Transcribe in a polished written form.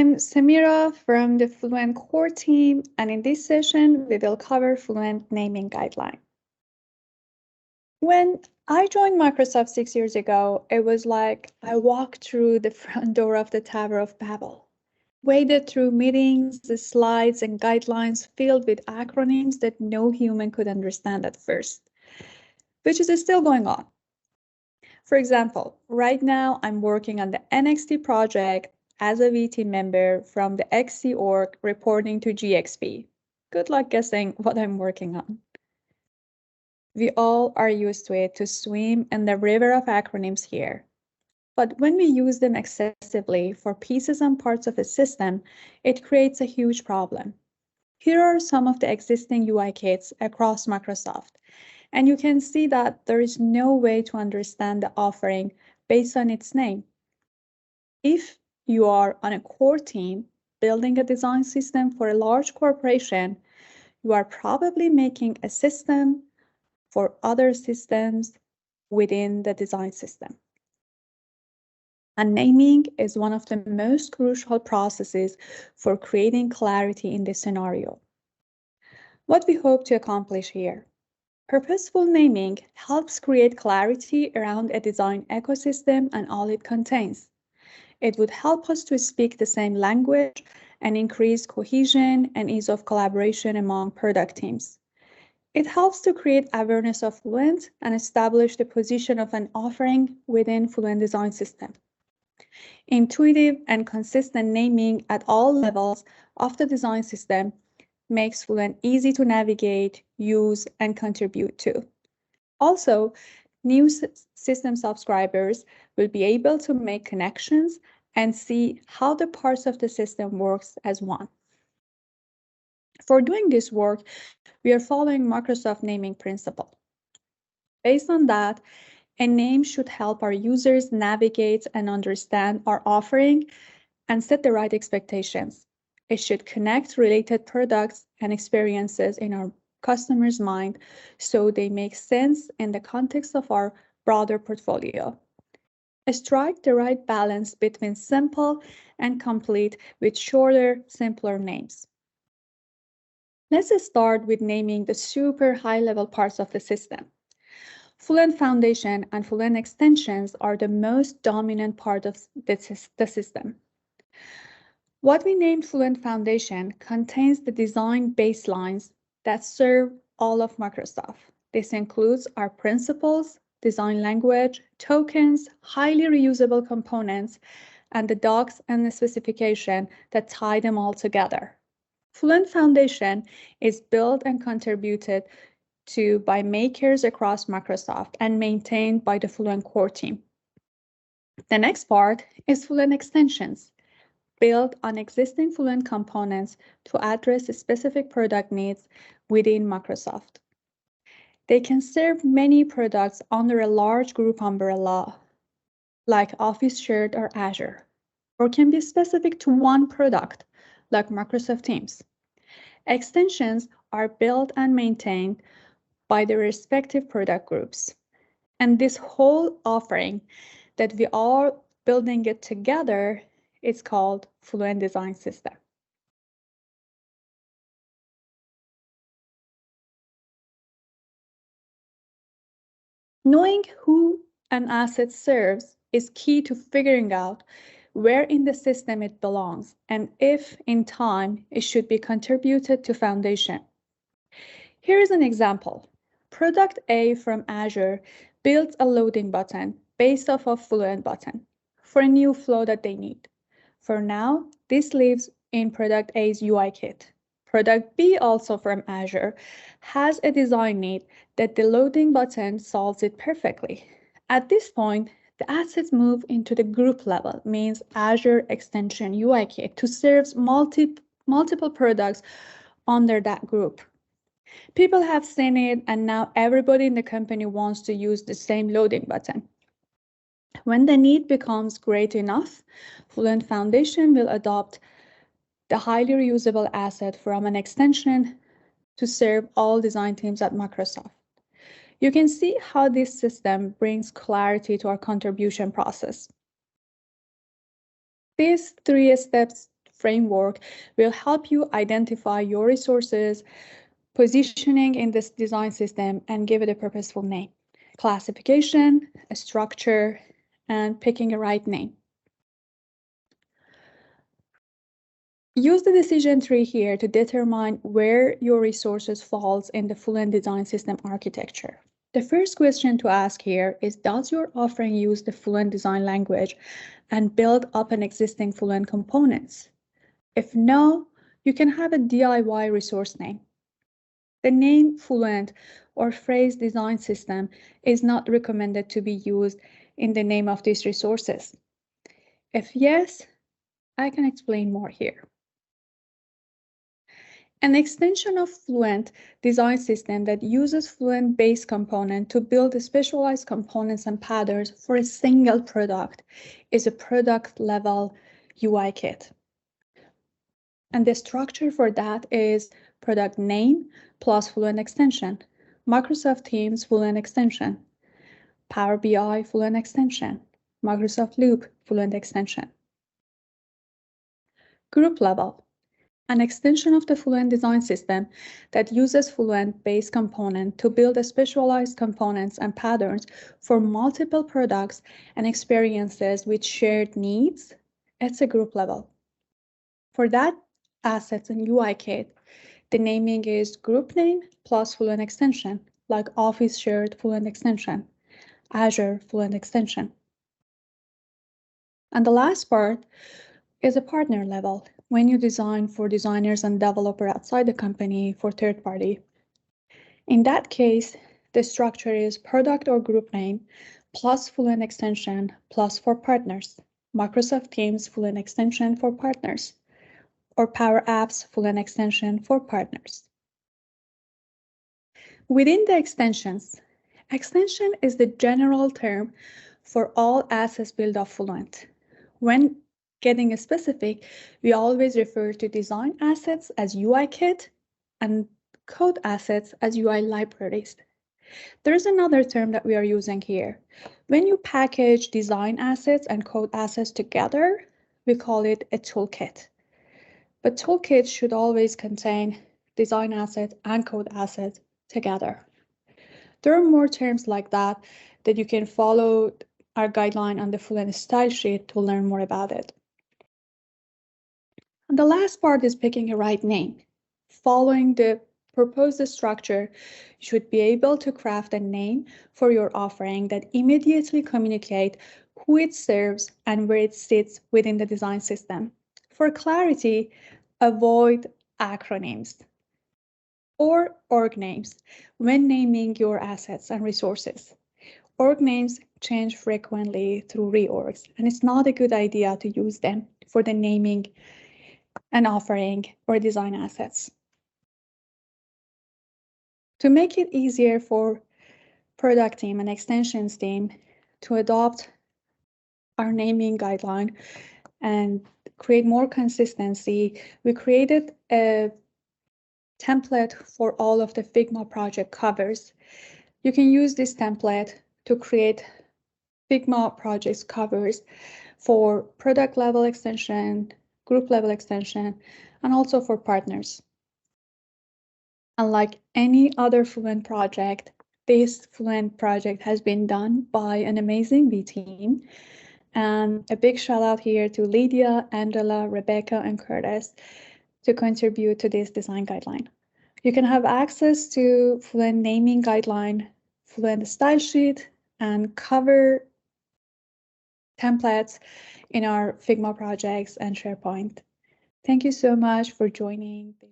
I'm Samira from the Fluent core team, and in this session, we will cover Fluent naming guideline. When I joined Microsoft 6 years ago, it was like I walked through the front door of the Tower of Babel, waded through meetings, the slides, and guidelines filled with acronyms that no human could understand at first, which is still going on. For example, right now I'm working on the NXT project as a VT member from the XC org reporting to GXP. Good luck guessing what I'm working on. We all are used to it to swim in the river of acronyms here. But when we use them excessively for pieces and parts of a system, it creates a huge problem. Here are some of the existing UI kits across Microsoft. And you can see that there is no way to understand the offering based on its name. If you are on a core team building a design system for a large corporation, you are probably making a system for other systems within the design system. And naming is one of the most crucial processes for creating clarity in this scenario. What we hope to accomplish here. Purposeful naming helps create clarity around a design ecosystem and all it contains. It would help us to speak the same language and increase cohesion and ease of collaboration among product teams. It helps to create awareness of Fluent and establish the position of an offering within Fluent Design System. Intuitive and consistent naming at all levels of the design system makes Fluent easy to navigate, use, and contribute to. Also, new system subscribers will be able to make connections and see how the parts of the system works as one. For doing this work, we are following Microsoft naming principle. Based on that, a name should help our users navigate and understand our offering and set the right expectations. It should connect related products and experiences in our customers' mind so they make sense in the context of our broader portfolio. Strike the right balance between simple and complete with shorter, simpler names. Let's start with naming the super high-level parts of the system. Fluent Foundation and Fluent Extensions are the most dominant part of the system. What we named Fluent Foundation contains the design baselines that serve all of Microsoft. This includes our principles, design language, tokens, highly reusable components, and the docs and the specification that tie them all together. Fluent Foundation is built and contributed to by makers across Microsoft and maintained by the Fluent core team. The next part is Fluent Extensions, built on existing Fluent components to address specific product needs within Microsoft. They can serve many products under a large group umbrella, like Office Shared or Azure, or can be specific to one product, like Microsoft Teams. Extensions are built and maintained by the respective product groups. And this whole offering that we are building it together is called Fluent Design System. Knowing who an asset serves is key to figuring out where in the system it belongs and if in time it should be contributed to Foundation. Here is an example. Product A from Azure builds a loading button based off of Fluent button for a new flow that they need. For now, this lives in Product A's UI kit. Product B, also from Azure, has a design need that the loading button solves it perfectly. At this point, the assets move into the group level, means Azure Extension UI kit, to serve multiple products under that group. People have seen it, and now everybody in the company wants to use the same loading button. When the need becomes great enough, Fluent Foundation will adopt the highly reusable asset from an extension to serve all design teams at Microsoft. You can see how this system brings clarity to our contribution process. These 3 steps framework will help you identify your resources, positioning in this design system, and give it a purposeful name, classification, a structure, and picking a right name. Use the decision tree here to determine where your resources falls in the Fluent Design System architecture. The first question to ask here is, does your offering use the Fluent design language and build up an existing Fluent components? If no, you can have a DIY resource name. The name Fluent or phrase design system is not recommended to be used in the name of these resources. If yes, I can explain more here. An extension of Fluent design system that uses Fluent base component to build specialized components and patterns for a single product is a product level UI kit. And the structure for that is product name plus Fluent extension, Microsoft Teams Fluent extension, Power BI Fluent extension, Microsoft Loop Fluent extension. Group level, an extension of the Fluent design system that uses Fluent base component to build specialized components and patterns for multiple products and experiences with shared needs. It's a group level. For that assets and UI kit, the naming is group name plus Fluent extension, like Office shared Fluent extension, Azure Fluent extension. And the last part is a partner level, when you design for designers and developers outside the company for third party. In that case, the structure is product or group name plus Fluent extension plus for partners, Microsoft Teams Fluent extension for partners, or Power Apps Fluent extension for partners. Within the extensions, extension is the general term for all assets built of Fluent. When getting specific, we always refer to design assets as UI kit and code assets as UI libraries. There's another term that we are using here. When you package design assets and code assets together, we call it a toolkit. But toolkits should always contain design assets and code assets together. There are more terms like that you can follow our guideline on the Fluent style sheet to learn more about it. And the last part is picking a right name. Following the proposed structure, you should be able to craft a name for your offering that immediately communicates who it serves and where it sits within the design system. For clarity, avoid acronyms or org names when naming your assets and resources. Org names change frequently through reorgs, and it's not a good idea to use them for the naming and offering or design assets. To make it easier for product team and extensions team to adopt our naming guideline and create more consistency, we created a template for all of the Figma project covers. You can use this template to create Figma projects covers for product level extension, group level extension, and also for partners. Unlike any other Fluent project, this Fluent project has been done by an amazing B team. And a big shout out here to Lydia, Angela, Rebecca, and Curtis to contribute to this design guideline. You can have access to Fluent naming guideline, Fluent style sheet, and cover templates in our Figma projects and SharePoint. Thank you so much for joining this